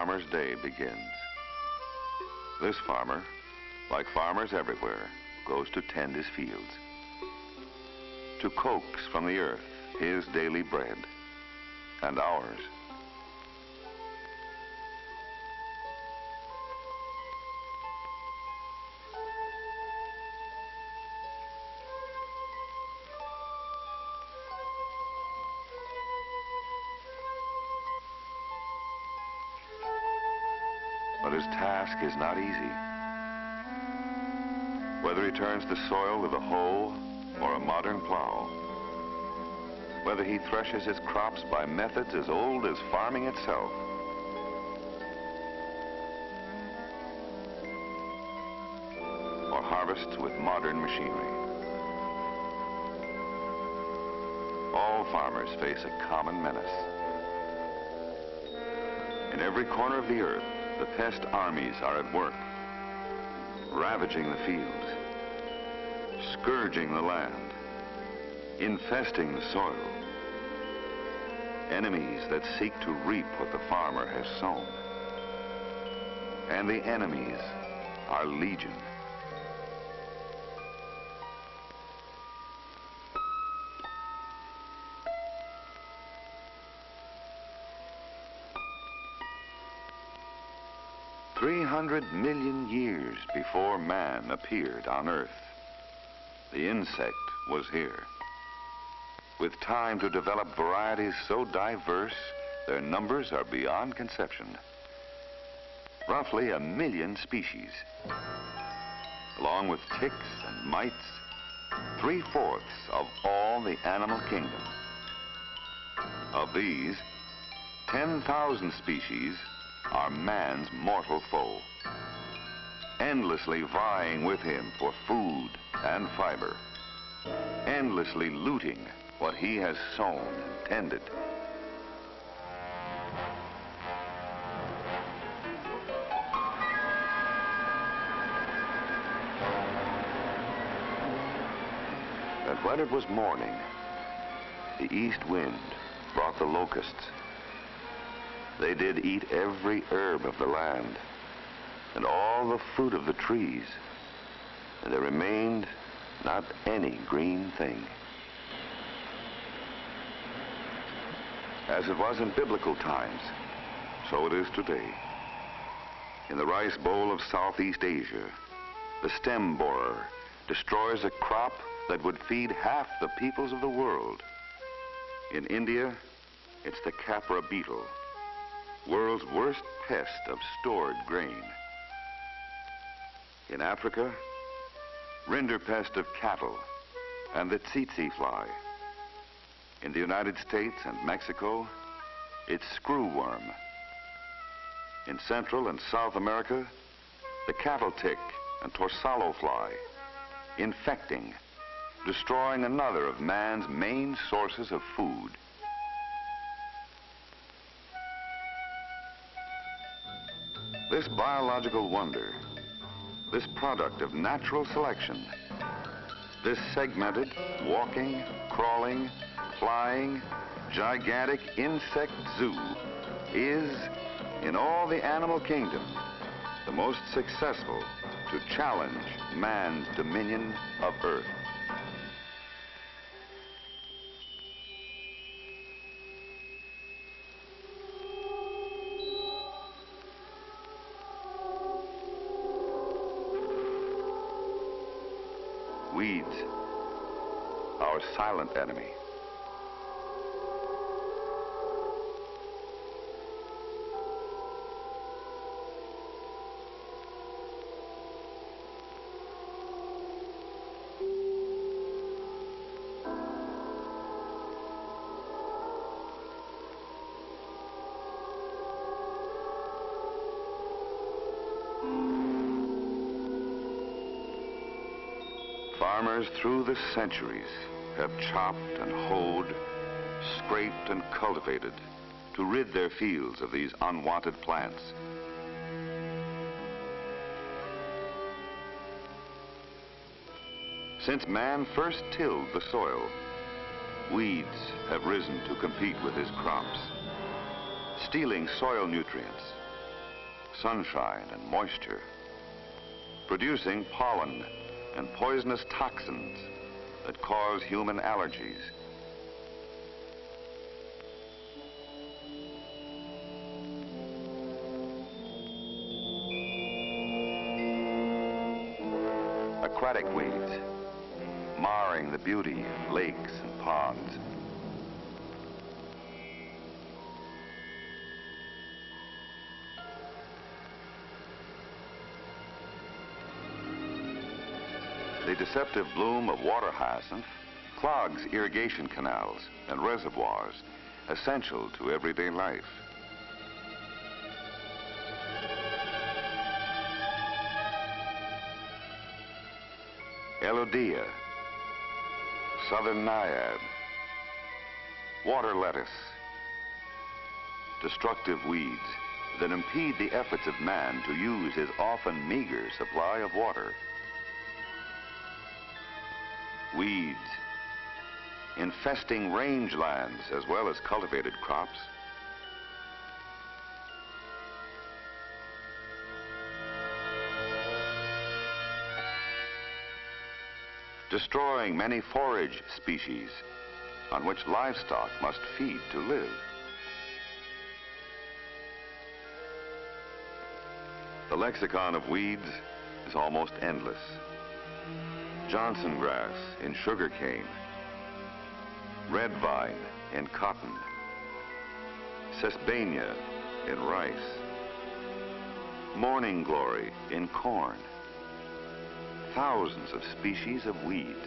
farmer's day begins. This farmer, like farmers everywhere, goes to tend his fields, to coax from the earth his daily bread and ours. But his task is not easy. Whether he turns the soil with a hoe or a modern plow, whether he threshes his crops by methods as old as farming itself, or harvests with modern machinery, all farmers face a common menace. In every corner of the earth, the pest armies are at work, ravaging the fields, scourging the land, infesting the soil. Enemies that seek to reap what the farmer has sown. And the enemies are legion. "300 million years before man appeared on Earth, the insect was here, with time to develop varieties so diverse their numbers are beyond conception. Roughly 1 million species, along with ticks and mites, 3/4 of all the animal kingdom. Of these, 10,000 species are man's mortal foe, endlessly vying with him for food and fiber, endlessly looting what he has sown and tended. And when it was morning, the east wind brought the locusts. They did eat every herb of the land and all the fruit of the trees, and there remained not any green thing. As it was in biblical times, so it is today. In the rice bowl of Southeast Asia, the stem borer destroys a crop that would feed half the peoples of the world. In India, it's the capra beetle, world's worst pest of stored grain. In Africa, rinderpest of cattle and the tsetse fly. In the United States and Mexico, it's screwworm. In Central and South America, the cattle tick and torsalo fly, infecting, destroying another of man's main sources of food. This biological wonder, this product of natural selection, this segmented, walking, crawling, flying, gigantic insect zoo is, in all the animal kingdom, the most successful to challenge man's dominion of Earth. Weeds, our silent enemy. Farmers through the centuries have chopped and hoed, scraped and cultivated to rid their fields of these unwanted plants. Since man first tilled the soil, weeds have risen to compete with his crops, stealing soil nutrients sunshine and moisture, producing pollen and poisonous toxins that cause human allergies. Aquatic weeds, marring the beauty of lakes and ponds. The deceptive bloom of water hyacinth clogs irrigation canals and reservoirs essential to everyday life. Elodea, southern naiad, water lettuce, destructive weeds that impede the efforts of man to use his often meager supply of water. Weeds, infesting rangelands as well as cultivated crops. Destroying many forage species on which livestock must feed to live. The lexicon of weeds is almost endless. Johnson grass in sugarcane, red vine in cotton, sesbania in rice, morning glory in corn. Thousands of species of weeds.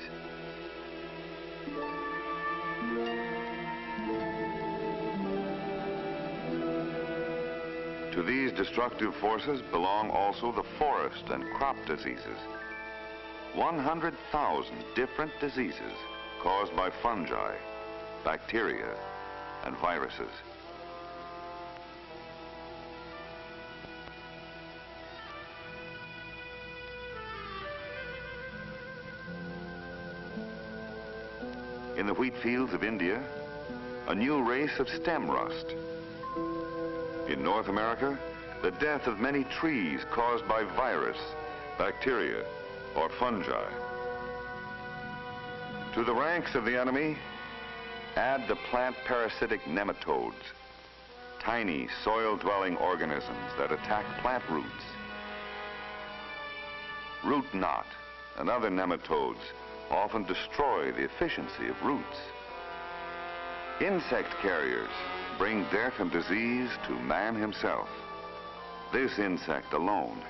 To these destructive forces belong also the forest and crop diseases. 100,000 different diseases caused by fungi, bacteria, and viruses. In the wheat fields of India, a new race of stem rust. In North America, the death of many trees caused by virus, bacteria, or fungi. To the ranks of the enemy, add the plant parasitic nematodes, tiny soil-dwelling organisms that attack plant roots. Root knot and other nematodes often destroy the efficiency of roots. Insect carriers bring death and disease to man himself. This insect alone,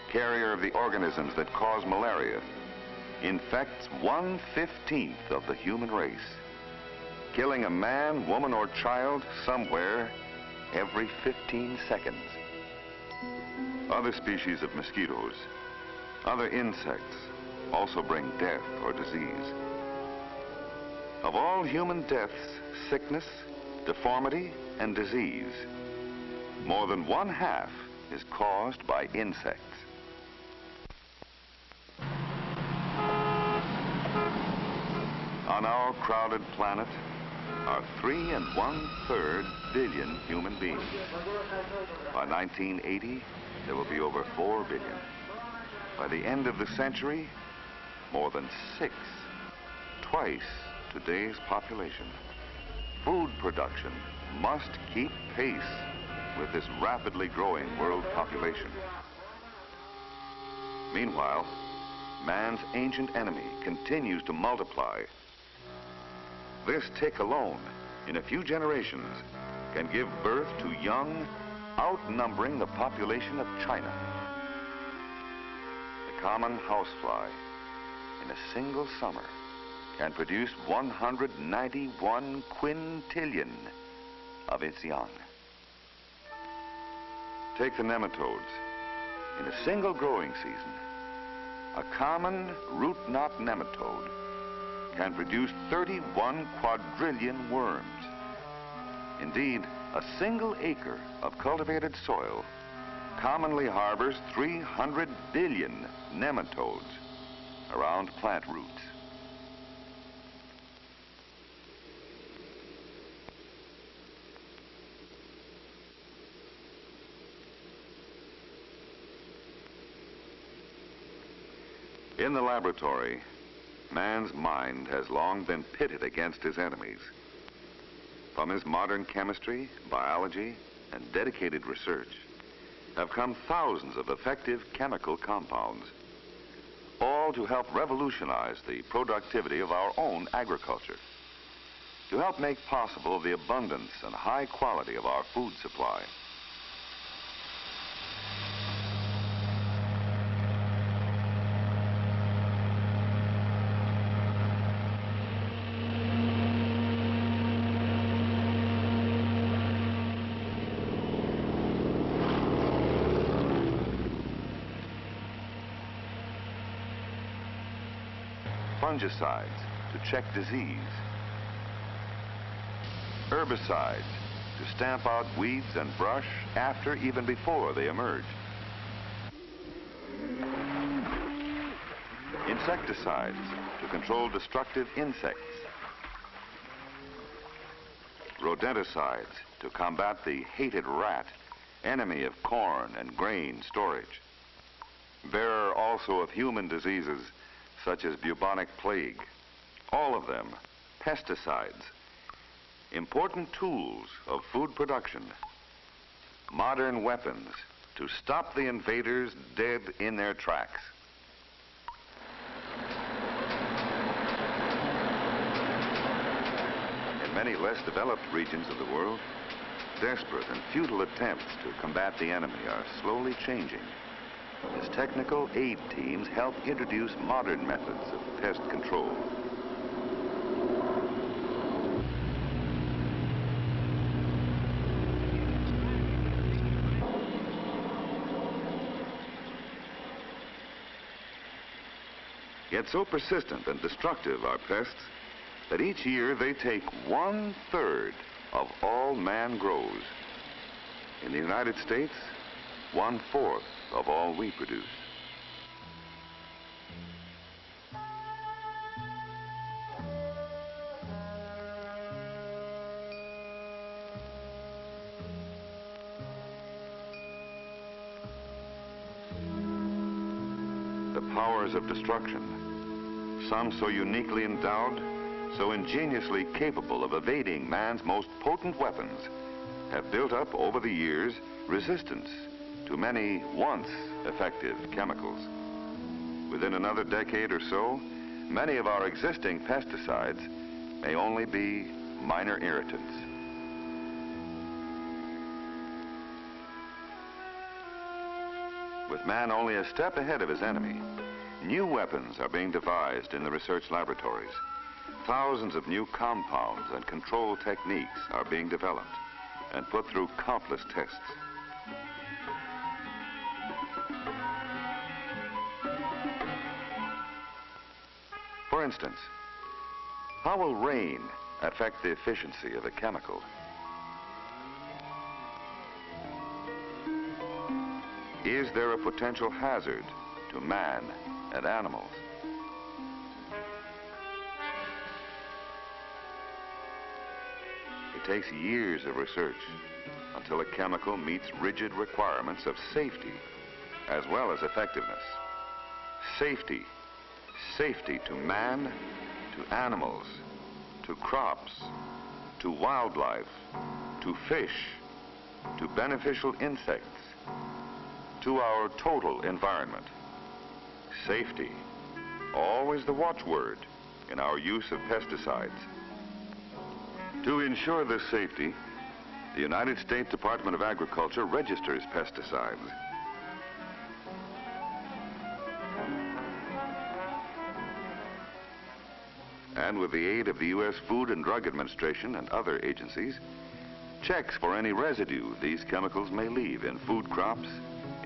carrier of the organisms that cause malaria, infects 1/15 of the human race, killing a man, woman, or child somewhere every 15 seconds. Other species of mosquitoes, other insects, also bring death or disease. Of all human deaths, sickness, deformity, and disease, more than 1/2 is caused by insects. On our crowded planet are 3 1/3 billion human beings. By 1980, there will be over 4 billion. By the end of the century, more than 6, twice today's population. Food production must keep pace with this rapidly growing world population. Meanwhile, man's ancient enemy continues to multiply. This tick alone, in a few generations, can give birth to young outnumbering the population of China. The common housefly, in a single summer, can produce 191 quintillion of its young. Take the nematodes. In a single growing season, a common root knot nematode can produce 31 quadrillion worms. Indeed, a single acre of cultivated soil commonly harbors 300 billion nematodes around plant roots. In the laboratory, man's mind has long been pitted against his enemies. From his modern chemistry, biology, and dedicated research have come thousands of effective chemical compounds, all to help revolutionize the productivity of our own agriculture, to help make possible the abundance and high quality of our food supply. Fungicides to check disease, herbicides to stamp out weeds and brush after, even before they emerge, insecticides to control destructive insects, rodenticides to combat the hated rat, enemy of corn and grain storage, bearer also of human diseases such as bubonic plague. All of them pesticides, important tools of food production, modern weapons to stop the invaders dead in their tracks. In many less developed regions of the world, desperate and futile attempts to combat the enemy are slowly changing as technical aid teams help introduce modern methods of pest control. Yet so persistent and destructive are pests that each year they take 1/3 of all man grows. In the United States, 1/4 of all we produce. The powers of destruction, some so uniquely endowed, so ingeniously capable of evading man's most potent weapons, have built up over the years resistance to many once effective chemicals. Within another decade or so, many of our existing pesticides may only be minor irritants. With man only a step ahead of his enemy, new weapons are being devised in the research laboratories. Thousands of new compounds and control techniques are being developed and put through countless tests. For instance, how will rain affect the efficiency of a chemical? Is there a potential hazard to man and animals? It takes years of research until a chemical meets rigid requirements of safety as well as effectiveness. Safety. Safety to man, to animals, to crops, to wildlife, to fish, to beneficial insects, to our total environment. Safety, always the watchword in our use of pesticides. To ensure this safety, the United States Department of Agriculture registers pesticides. And with the aid of the U.S. Food and Drug Administration and other agencies, checks for any residue these chemicals may leave in food crops,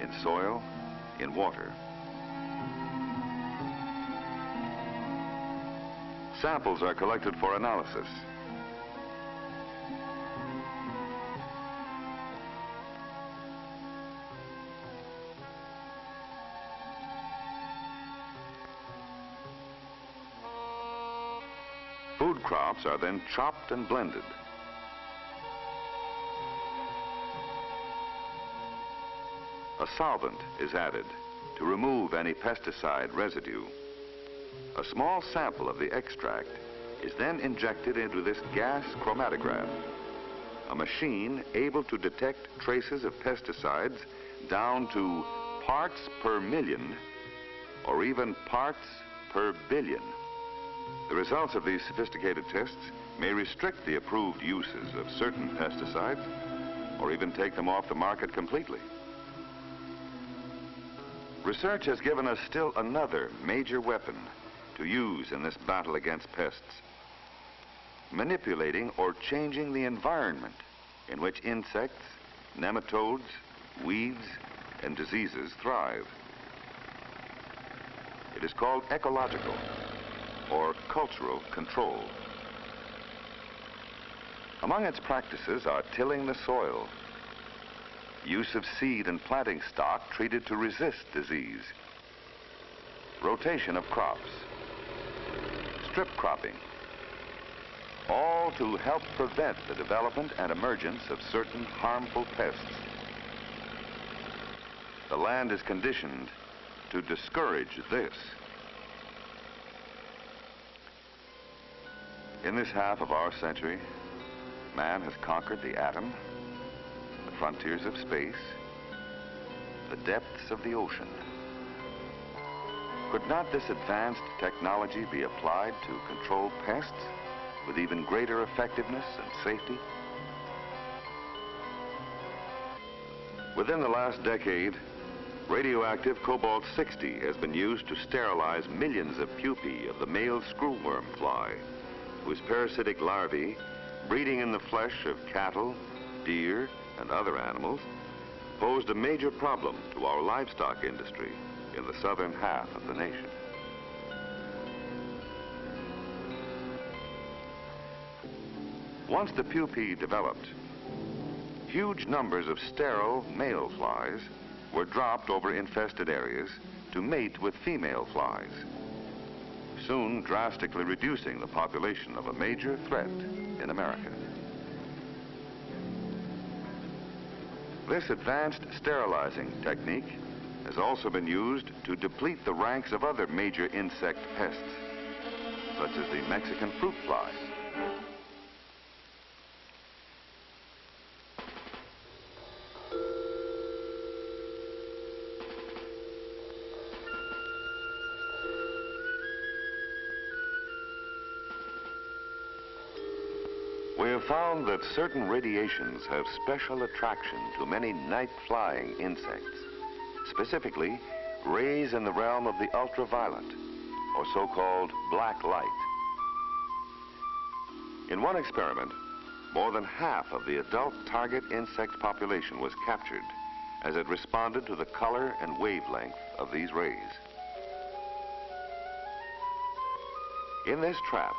in soil, in water. Samples are collected for analysis. Food crops are then chopped and blended. A solvent is added to remove any pesticide residue. A small sample of the extract is then injected into this gas chromatograph, a machine able to detect traces of pesticides down to parts per million or even parts per billion. The results of these sophisticated tests may restrict the approved uses of certain pesticides or even take them off the market completely. Research has given us still another major weapon to use in this battle against pests: manipulating or changing the environment in which insects, nematodes, weeds, and diseases thrive. It is called ecological or cultural control. Among its practices are tilling the soil, use of seed and planting stock treated to resist disease, rotation of crops, strip cropping, all to help prevent the development and emergence of certain harmful pests. The land is conditioned to discourage this. In this half of our century, man has conquered the atom, the frontiers of space, the depths of the ocean. Could not this advanced technology be applied to control pests with even greater effectiveness and safety? Within the last decade, radioactive cobalt-60 has been used to sterilize millions of pupae of the male screwworm fly, whose parasitic larvae, breeding in the flesh of cattle, deer, and other animals, posed a major problem to our livestock industry in the southern half of the nation. Once the pupae developed, huge numbers of sterile male flies were dropped over infested areas to mate with female flies, soon drastically reducing the population of a major threat in America. This advanced sterilizing technique has also been used to deplete the ranks of other major insect pests, such as the Mexican fruit fly. We have found that certain radiations have special attraction to many night-flying insects, specifically rays in the realm of the ultraviolet, or so-called black light. In one experiment, more than half of the adult target insect population was captured as it responded to the color and wavelength of these rays. In this trap,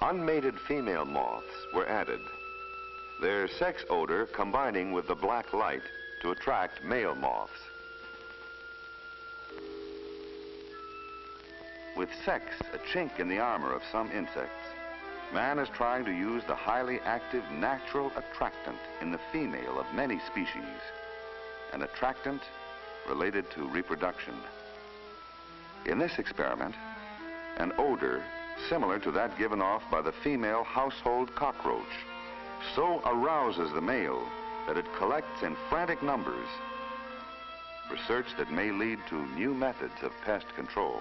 unmated female moths were added, their sex odor combining with the black light to attract male moths. With sex a chink in the armor of some insects, man is trying to use the highly active natural attractant in the female of many species, an attractant related to reproduction. In this experiment, an odor similar to that given off by the female household cockroach so arouses the male that it collects in frantic numbers, research that may lead to new methods of pest control.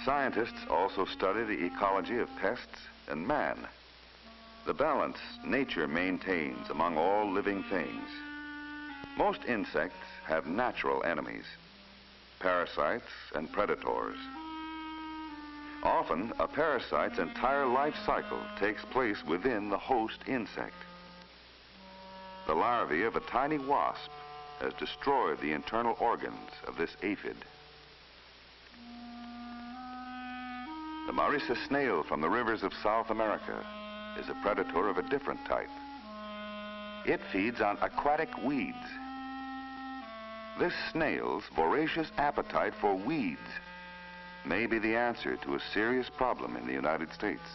Scientists also study the ecology of pests and man, the balance nature maintains among all living things. Most insects have natural enemies, parasites and predators. Often, a parasite's entire life cycle takes place within the host insect. The larvae of a tiny wasp has destroyed the internal organs of this aphid. The Mauritius snail from the rivers of South America is a predator of a different type. It feeds on aquatic weeds. This snail's voracious appetite for weeds may be the answer to a serious problem in the United States.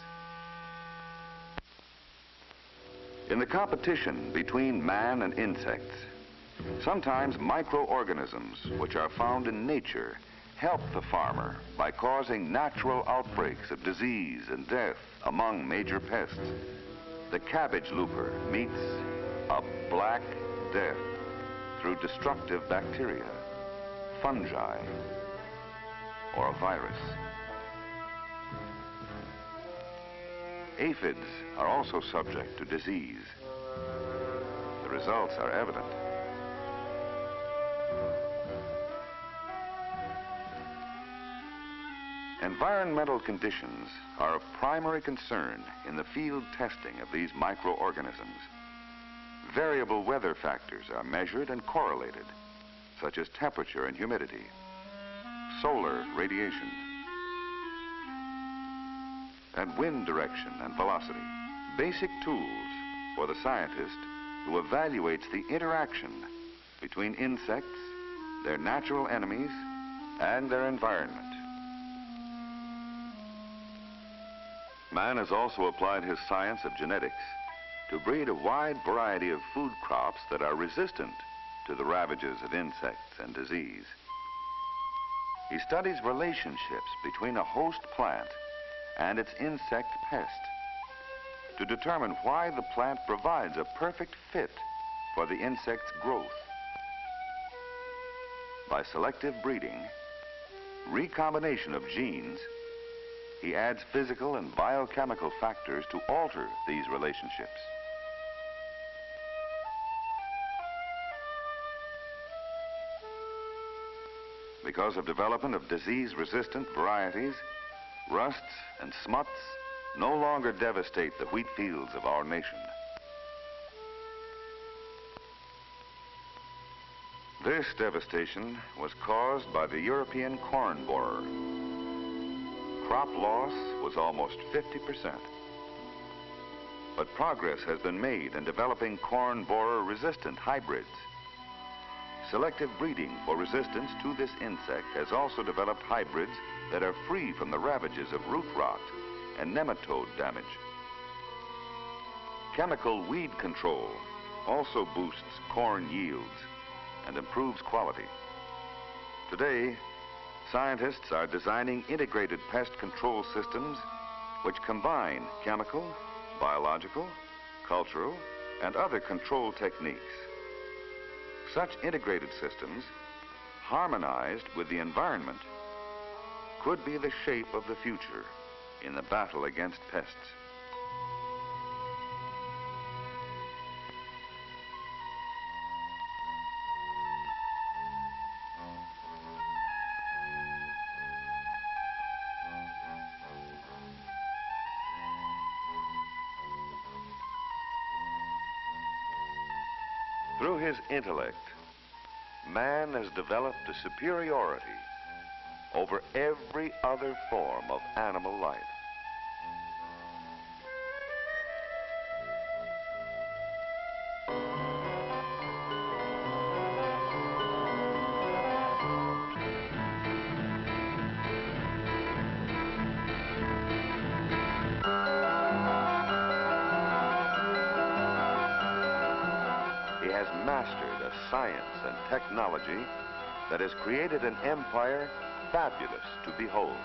In the competition between man and insects, sometimes microorganisms which are found in nature help the farmer by causing natural outbreaks of disease and death among major pests. The cabbage looper meets a black death through destructive bacteria, fungi, or a virus. Aphids are also subject to disease. The results are evident. Environmental conditions are of primary concern in the field testing of these microorganisms. Variable weather factors are measured and correlated, such as temperature and humidity, solar radiation, and wind direction and velocity. Basic tools for the scientist who evaluates the interaction between insects, their natural enemies, and their environment. Man has also applied his science of genetics to breed a wide variety of food crops that are resistant to the ravages of insects and disease. He studies relationships between a host plant and its insect pest to determine why the plant provides a perfect fit for the insect's growth. By selective breeding, recombination of genes, he adds physical and biochemical factors to alter these relationships. Because of development of disease-resistant varieties, rusts and smuts no longer devastate the wheat fields of our nation. This devastation was caused by the European corn borer. Crop loss was almost 50%. But progress has been made in developing corn borer-resistant hybrids. Selective breeding for resistance to this insect has also developed hybrids that are free from the ravages of root rot and nematode damage. Chemical weed control also boosts corn yields and improves quality. Today, scientists are designing integrated pest control systems which combine chemical, biological, cultural, and other control techniques. Such integrated systems, harmonized with the environment, could be the shape of the future in the battle against pests. Through his intellect, man has developed a superiority over every other form of animal life. He has mastered a science and technology that has created an empire fabulous to behold.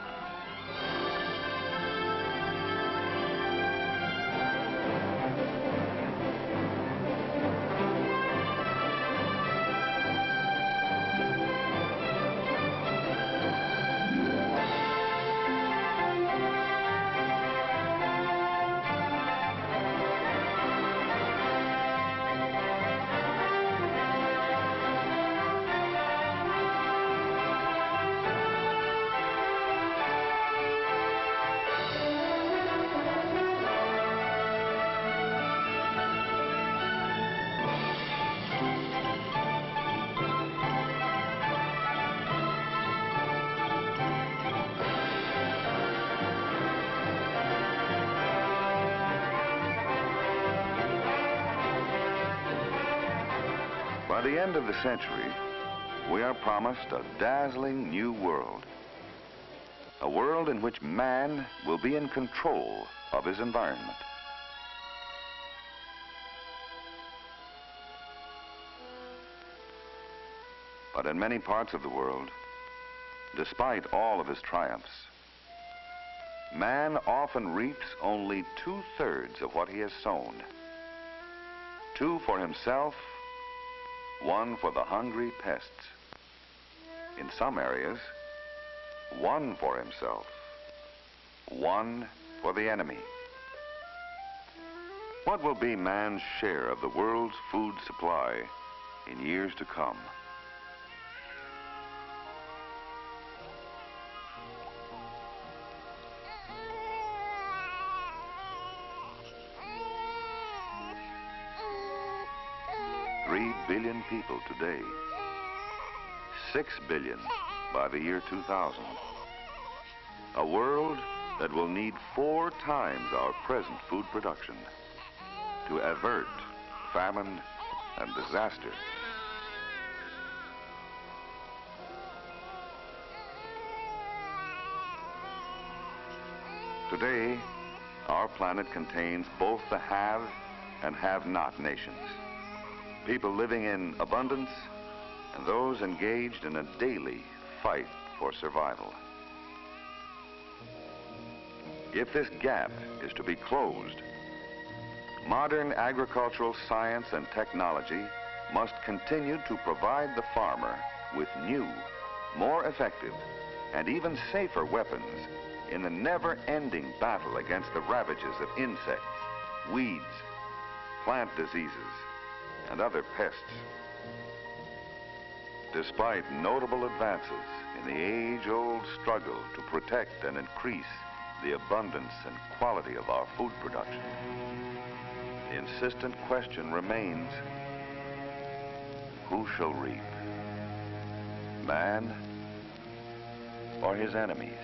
By the end of the century, we are promised a dazzling new world. A world in which man will be in control of his environment. But in many parts of the world, Despite all of his triumphs, man often reaps only 2/3 of what he has sown. 2 for himself, 1 for the hungry pests. In some areas, 1 for himself, 1 for the enemy. What will be man's share of the world's food supply in years to come? Three billion people today, 6 billion by the year 2000. A world that will need 4 times our present food production to avert famine and disaster. Today, our planet contains both the have and have-not nations. People living in abundance and those engaged in a daily fight for survival. If this gap is to be closed, modern agricultural science and technology must continue to provide the farmer with new, more effective, and even safer weapons in the never-ending battle against the ravages of insects, weeds, plant diseases, and other pests. Despite notable advances in the age-old struggle to protect and increase the abundance and quality of our food production, the insistent question remains, who shall reap? Man or his enemies?